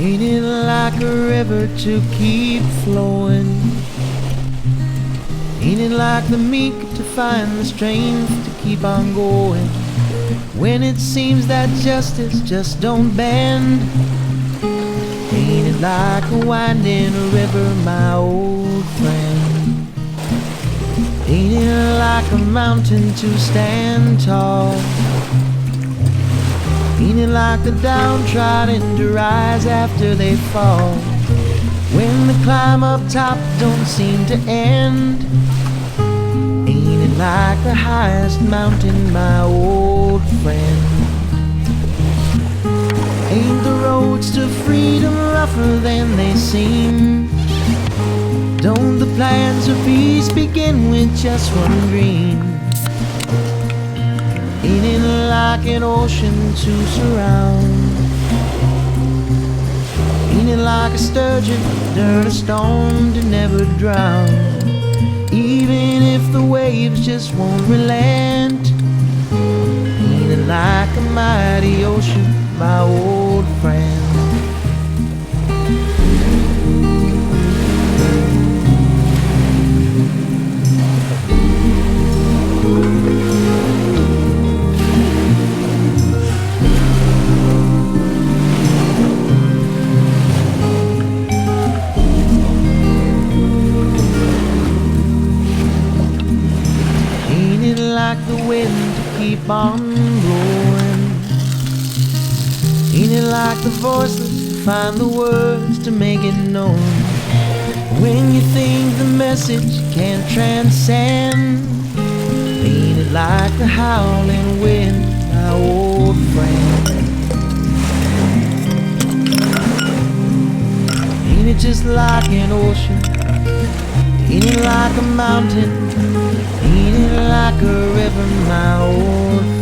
Ain't it like a river to keep flowing? Ain't it like the meek to find the strength to keep on going when it seems that justice just don't bend? Ain't it like a winding river, my old friend? Ain't it like a mountain to stand tall? Ain't it like the downtrodden to rise after they fall, when the climb up top don't seem to end? Ain't it like the highest mountain, my old friend? Ain't the roads to freedom rougher than they seem? Don't the plans of peace begin with just one dream? Ain't it like an ocean to surround? Ain't it like a sturgeon during a storm to never drown, even if the waves just won't relent? Ain't it like a mighty ocean, my old friend? Ain't it like the wind to keep on blowing? Ain't it like the voiceless to find the words to make it known, when you think the message can't transcend? Ain't it like the howling wind, my old friend? Ain't it just like an ocean? Ain't it like a mountain? Ain't it like a river, my old friend?